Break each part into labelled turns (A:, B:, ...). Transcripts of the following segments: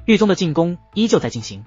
A: 狱宗的进攻依旧在进行，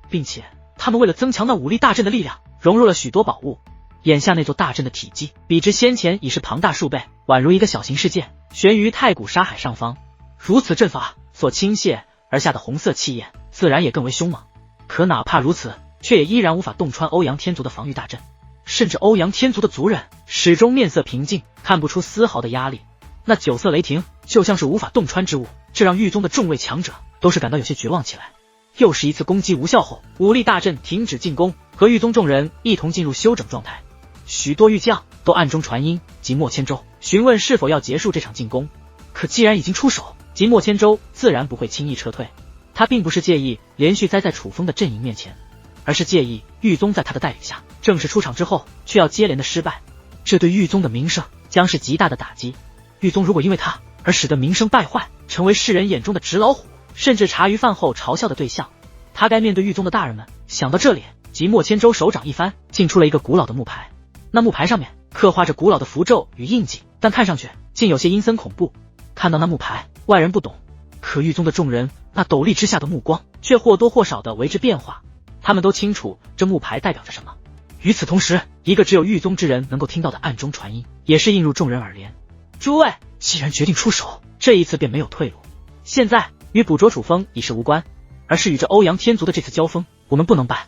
A: 并且他们为了增强那武力大阵的力量，融入了许多宝物。眼下那座大阵的体积比之先前已是庞大数倍，宛如一个小型世界，悬于太古沙海上方。如此阵法所倾泻而下的红色气焰，自然也更为凶猛。可哪怕如此，却也依然无法洞穿欧阳天族的防御大阵，甚至欧阳天族的族人始终面色平静，看不出丝毫的压力。那9色雷霆就像是无法洞穿之物，这让狱宗的众位强者都是感到有些绝望起来。又是一次攻击无效后，武力大阵停止进攻，和狱宗众人一同进入休整状态。许多狱将都暗中传音及莫千舟，询问是否要结束这场进攻。可既然已经出手，即莫千舟自然不会轻易撤退。他并不是介意连续栽在楚风的阵营面前，而是介意狱宗在他的带领下正式出场之后却要接连的失败，这对狱宗的名声将是极大的打击。狱宗如果因为他而使得名声败坏，成为世人眼中的纸老虎，甚至茶余饭后嘲笑的对象，他该面对狱宗的大人们。想到这里，即莫千舟手掌一翻，竟出了一个古老的木牌。那木牌上面刻画着古老的符咒与印记，但看上去竟有些阴森恐怖。看到那木牌，外人不懂，可狱宗的众人那斗笠之下的目光却或多或少的为之变化，他们都清楚这木牌代表着什么。与此同时，一个只有狱宗之人能够听到的暗中传音也是映入众人耳帘：诸位，既然决定出手，这一次便没有退路。现在与捕捉楚风已是无关，而是与这欧阳天族的这次交锋，我们不能办，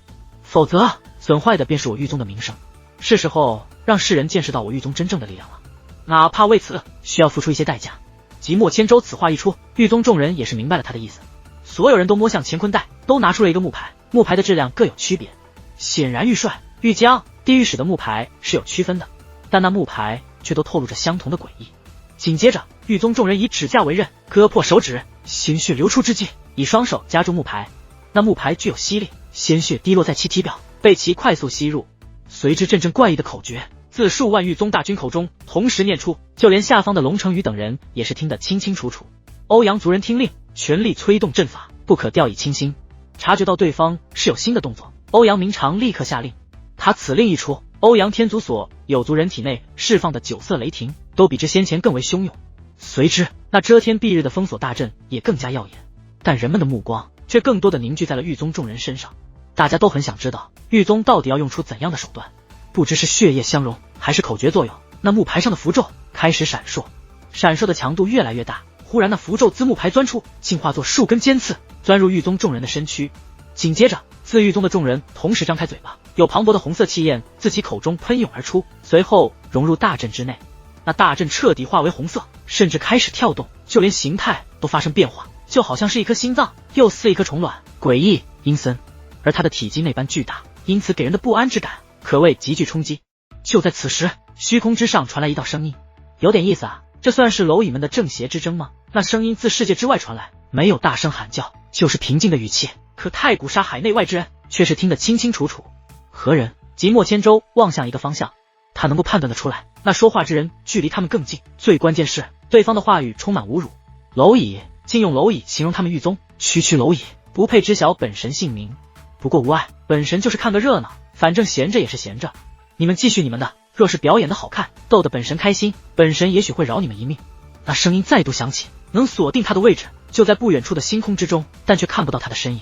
A: 否则损坏的便是我狱宗的名声。是时候让世人见识到我狱宗真正的力量了，哪怕为此需要付出一些代价。即莫千舟此话一出，狱宗众人也是明白了他的意思，所有人都摸向乾坤袋，都拿出了一个木牌，木牌的质量各有区别。显然狱帅、狱将、地狱使的木牌是有区分的，但那木牌却都透露着相同的诡异。紧接着，狱宗众人以指甲为刃，割破手指，鲜血流出之际，以双手夹住木牌。那木牌具有吸力，鲜血滴落在其体表，被其快速吸入。随之阵阵怪异的口诀自数万狱宗大军口中同时念出，就连下方的龙成宇等人也是听得清清楚楚。欧阳族人听令，全力催动阵法，不可掉以轻心。察觉到对方是有新的动作，欧阳明长立刻下令。他此令一出，欧阳天族所有族人体内释放的9色雷霆都比之先前更为汹涌，随之那遮天蔽日的封锁大阵也更加耀眼。但人们的目光却更多的凝聚在了狱宗众人身上，大家都很想知道狱宗到底要用出怎样的手段，不知是血液相融还是口诀作用。那木牌上的符咒开始闪烁，闪烁的强度越来越大，忽然那符咒自木牌钻出，竟化作数根尖刺钻入狱宗众人的身躯。紧接着，自狱宗的众人同时张开嘴巴，有磅礴的红色气焰自其口中喷涌而出，随后融入大阵之内。那大阵彻底化为红色，甚至开始跳动，就连形态都发生变化，就好像是一颗心脏，又似一颗虫卵，诡异阴森。而它的体积那般巨大，因此给人的不安之感可谓极具冲击。就在此时，虚空之上传来一道声音，有点意思啊，这算是蝼蚁们的正邪之争吗？那声音自世界之外传来，没有大声喊叫，就是平静的语气，可太古沙海内外之人却是听得清清楚楚。何人？即莫千舟望向一个方向，他能够判断得出来，那说话之人距离他们更近，最关键是对方的话语充满侮辱。蝼蚁，竟用蝼蚁形容他们狱宗，区区蝼蚁不配知晓本神姓名。不过无碍，本神就是看个热闹，反正闲着也是闲着，你们继续你们的，若是表演的好看，逗得本神开心，本神也许会饶你们一命。那声音再度响起，能锁定他的位置就在不远处的星空之中，但却看不到他的身影。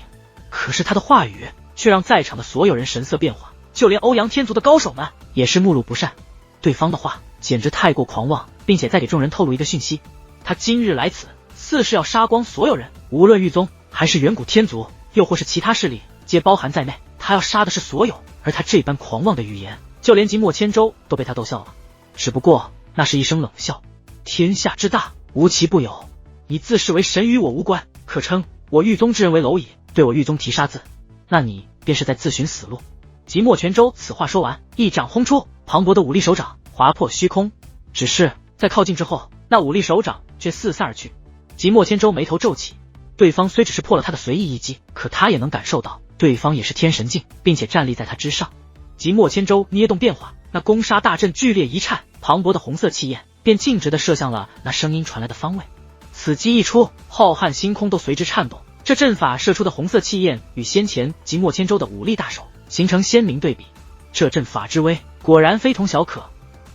A: 可是他的话语却让在场的所有人神色变化，就连欧阳天族的高手们也是目露不善。对方的话简直太过狂妄，并且再给众人透露一个讯息，他今日来此似是要杀光所有人，无论狱宗还是远古天族，又或是其他势力，皆包含在内，他要杀的是所有。而他这般狂妄的语言，就连即莫千舟都被他逗笑了，只不过那是一声冷笑。天下之大，无奇不有，你自视为神与我无关，可称我狱宗之人为蝼蚁，对我狱宗提杀字，那你便是在自寻死路。即莫千舟此话说完，一掌轰出，磅礴的武力手掌划破虚空，只是在靠近之后，那武力手掌却四散而去。即莫千舟眉头皱起，对方虽只是破了他的随意一击，可他也能感受到对方也是天神境，并且站立在他之上。即莫千舟捏动变化，那攻杀大阵剧烈一颤，磅礴的红色气焰便径直地射向了那声音传来的方位。此击一出，浩瀚星空都随之颤动，这阵法射出的红色气焰与先前即莫千舟的武力大手形成鲜明对比，这阵法之威果然非同小可。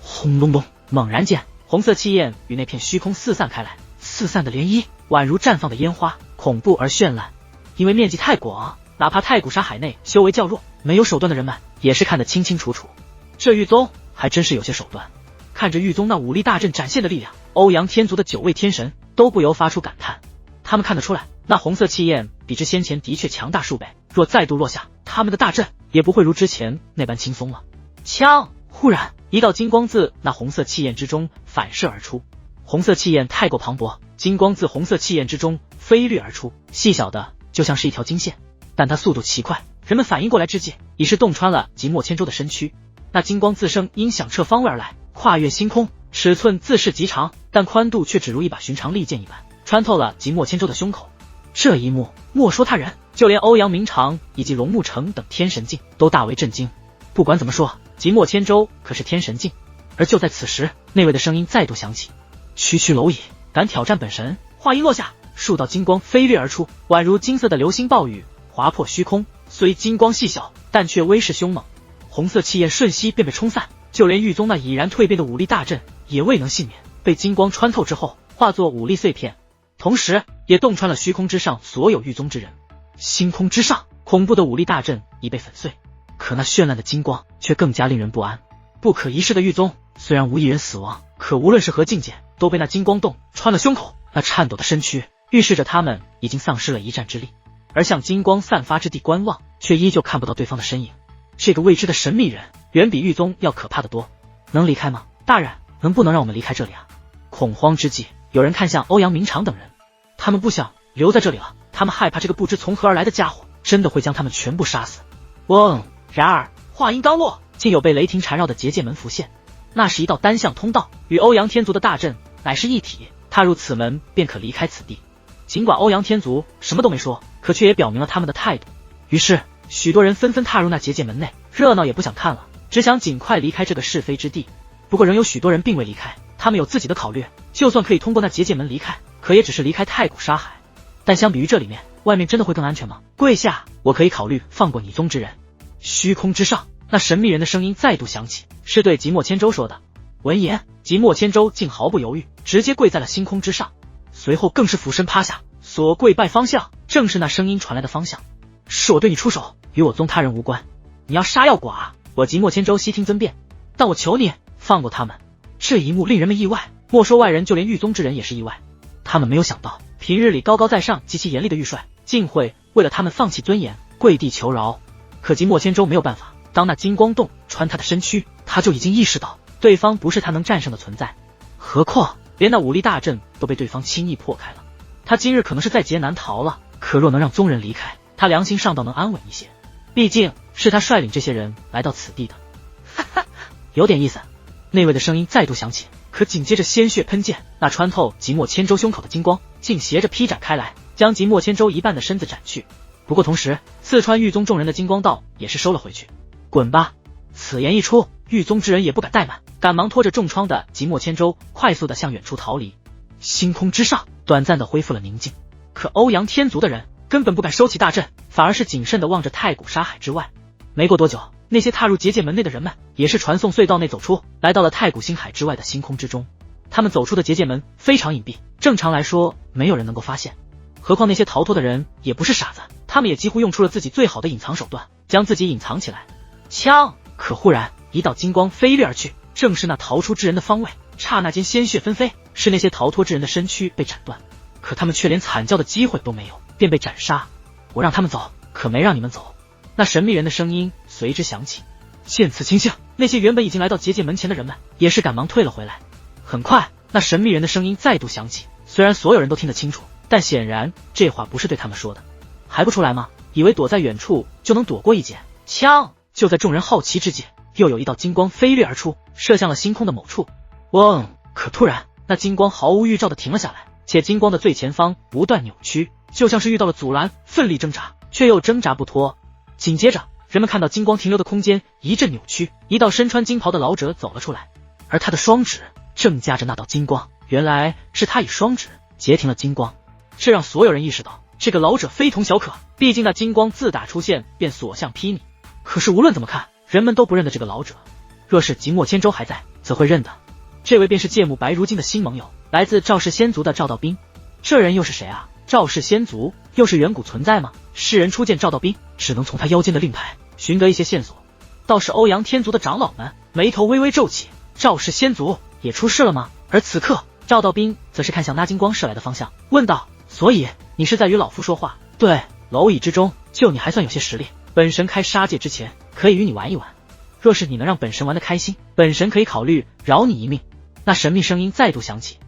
A: 轰隆隆，猛然间，红色气焰与那片虚空四散开来，四散的涟漪宛如绽放的烟花，恐怖而绚烂。因为面积太广，哪怕太古沙海内修为较弱、没有手段的人们，也是看得清清楚楚。这玉宗还真是有些手段。看着玉宗那武力大阵展现的力量，欧阳天族的9位天神都不由发出感叹。他们看得出来，那红色气焰比之先前的确强大数倍，若再度落下，他们的大阵也不会如之前那般轻松了。枪！忽然，一道金光自那红色气焰之中反射而出，红色气焰太过磅礴，金光自红色气焰之中飞掠而出，细小的就像是一条金线，但它速度奇快，人们反应过来之际，已是洞穿了即墨千舟的身躯。那金光自生因响彻方位而来，跨越星空，尺寸自是极长，但宽度却只如一把寻常利剑一般，穿透了即墨千舟的胸口。这一幕，莫说他人，就连欧阳明长以及龙木成等天神境都大为震惊。不管怎么说，即墨千舟可是天神境。而就在此时，那位的声音再度响起：区区蝼蚁，敢挑战本神！话音落下，数道金光飞掠而出，宛如金色的流星暴雨，划破虚空。虽金光细小，但却威势凶猛。红色气焰瞬息便被冲散，就连玉宗那已然蜕变的武力大阵也未能幸免，被金光穿透之后化作武力碎片，同时也洞穿了虚空之上所有玉宗之人。星空之上，恐怖的武力大阵已被粉碎，可那绚烂的金光却更加令人不安。不可一世的玉宗虽然无一人死亡，可无论是何境界，都被那金光洞穿了胸口。那颤抖的身躯预示着他们已经丧失了一战之力，而向金光散发之地观望，却依旧看不到对方的身影。这个未知的神秘人远比玉宗要可怕得多。能离开吗？大人，能不能让我们离开这里啊？恐慌之际，有人看向欧阳明长等人，他们不想留在这里了，他们害怕这个不知从何而来的家伙真的会将他们全部杀死。嗡！然而话音刚落，竟有被雷霆缠绕的结界门浮现，那是一道单向通道，与欧阳天族的大阵乃是一体，踏入此门便可离开此地。尽管欧阳天族什么都没说，可却也表明了他们的态度。于是许多人纷纷踏入那结界门内，热闹也不想看了，只想尽快离开这个是非之地。不过仍有许多人并未离开，他们有自己的考虑，就算可以通过那结界门离开，可也只是离开太古沙海。但相比于这里面，外面真的会更安全吗？跪下，我可以考虑放过你宗之人。虚空之上，那神秘人的声音再度响起，是对即墨千舟说的。闻言，即墨千舟竟毫不犹豫，直接跪在了星空之上，随后更是俯身趴下，所跪拜方向正是那声音传来的方向。是我对你出手，与我宗他人无关。你要杀要剐，我即墨千舟悉听尊便，但我求你放过他们。这一幕令人们意外，莫说外人，就连狱宗之人也是意外。他们没有想到，平日里高高在上、极其严厉的玉帅，竟会为了他们放弃尊严，跪地求饶。可即墨千舟没有办法，当那金光洞穿他的身躯，他就已经意识到对方不是他能战胜的存在。何况连那武力大阵都被对方轻易破开了，他今日可能是在劫难逃了。可若能让宗人离开，他良心上倒能安稳一些，毕竟是他率领这些人来到此地的。哈哈，有点意思。那位的声音再度响起，可紧接着鲜血喷溅，那穿透即墨千舟胸口的金光竟斜着劈斩开来，将即墨千舟一半的身子斩去。不过同时，刺穿狱宗众人的金光道也是收了回去。滚吧！此言一出，狱宗之人也不敢怠慢，赶忙拖着重创的即墨千舟快速的向远处逃离。星空之上短暂的恢复了宁静，可欧阳天族的人根本不敢收起大阵，反而是谨慎的望着太古沙海之外。没过多久，那些踏入结界门内的人们也是传送隧道内走出，来到了太古星海之外的星空之中。他们走出的结界门非常隐蔽，正常来说没有人能够发现，何况那些逃脱的人也不是傻子，他们也几乎用出了自己最好的隐藏手段，将自己隐藏起来。枪！可忽然一道金光飞掠而去，正是那逃出之人的方位，刹那间鲜血纷飞，是那些逃脱之人的身躯被斩断，可他们却连惨叫的机会都没有，便被斩杀。我让他们走，可没让你们走。那神秘人的声音随之响起。见此情形，那些原本已经来到结界门前的人们也是赶忙退了回来。很快，那神秘人的声音再度响起，虽然所有人都听得清楚，但显然这话不是对他们说的。还不出来吗？以为躲在远处就能躲过一劫。枪！就在众人好奇之际，又有一道金光飞掠而出，射向了星空的某处。嗡！可突然，那金光毫无预兆的停了下来，且金光的最前方不断扭曲，就像是遇到了阻拦，奋力挣扎，却又挣扎不脱。紧接着，人们看到金光停留的空间一阵扭曲，一道身穿金袍的老者走了出来，而他的双指正夹着那道金光，原来是他以双指截停了金光。这让所有人意识到，这个老者非同小可，毕竟那金光自打出现便所向披靡。可是无论怎么看，人们都不认得这个老者。若是即墨千舟还在，则会认得。这位便是芥幕白如金的新盟友，来自赵氏仙族的赵道斌。这人又是谁啊？赵氏仙族又是远古存在吗？世人初见赵道斌，只能从他腰间的令牌寻得一些线索。倒是欧阳天族的长老们眉头微微皱起，赵氏仙族也出事了吗？而此刻赵道斌则是看向那金光射来的方向，问道：所以你是在与老夫说话？对，蝼蚁之中就你还算有些实力，本神开杀戒之前可以与你玩一玩，若是你能让本神玩得开心，本神可以考虑饶你一命。那神秘声音再度响起，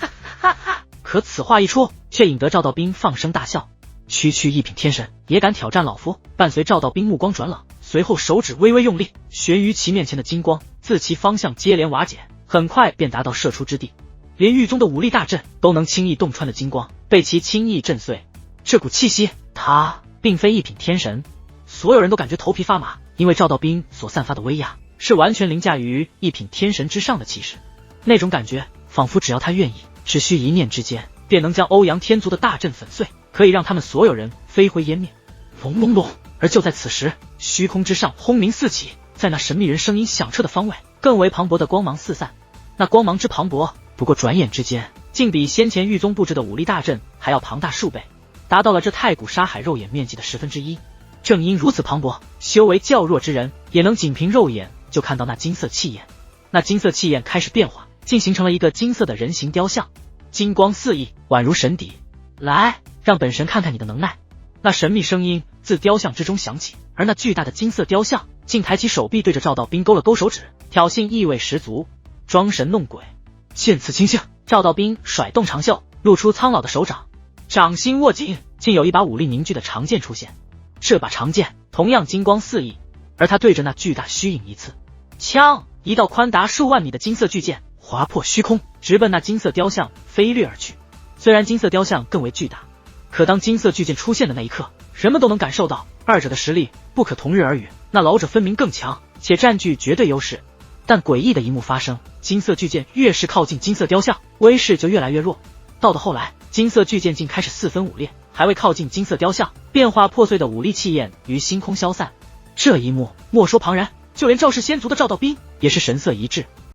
A: 哈哈哈！可此话一出，却引得赵道斌放声大笑。区区一品天神也敢挑战老夫？伴随赵道斌目光转冷，随后手指微微用力，悬于其面前的金光自其方向接连瓦解，很快便达到射出之地。连狱中的武力大阵都能轻易洞穿的金光，被其轻易震碎。这股气息，他并非一品天神。所有人都感觉头皮发麻，因为赵道斌所散发的威压是完全凌驾于一品天神之上的气势。那种感觉仿佛只要他愿意，只需一念之间，便能将欧阳天族的大阵粉碎，可以让他们所有人飞灰烟灭。隆隆隆！而就在此时，虚空之上轰鸣四起，在那神秘人声音响彻的方位，更为磅礴的光芒四散。那光芒之磅礴，不过转眼之间，竟比先前狱宗布置的武力大阵还要庞大数倍，达到了这太古沙海肉眼面积的1/10。正因如此磅礴，修为较弱之人也能仅凭肉眼就看到那金色气焰。那金色气焰开始变化，竟形成了一个金色的人形雕像，金光四溢，宛如神邸。来，让本神看看你的能耐。那神秘声音自雕像之中响起，而那巨大的金色雕像竟抬起手臂对着赵道斌勾了勾手指，挑衅意味十足，装神弄鬼。见此情形，赵道斌甩动长袖，露出苍老的手掌，掌心握紧，竟有一把武力凝聚的长剑出现。这把长剑同样金光四溢，而他对着那巨大虚影一刺，枪，一道宽达数万米的金色巨剑划破虚空，直奔那金色雕像飞掠而去。虽然金色雕像更为巨大，可当金色巨剑出现的那一刻，人们都能感受到二者的实力不可同日而语，那老者分明更强，且占据绝对优势。但诡异的一幕发生，金色巨剑越是靠近金色雕像，威势就越来越弱。到了后来，金色巨剑竟开始四分五裂，还未靠近金色雕像，变化破碎的武力气焰于星空消散。这一幕莫说庞然，就连赵氏仙族的赵道斌也是神色一滞，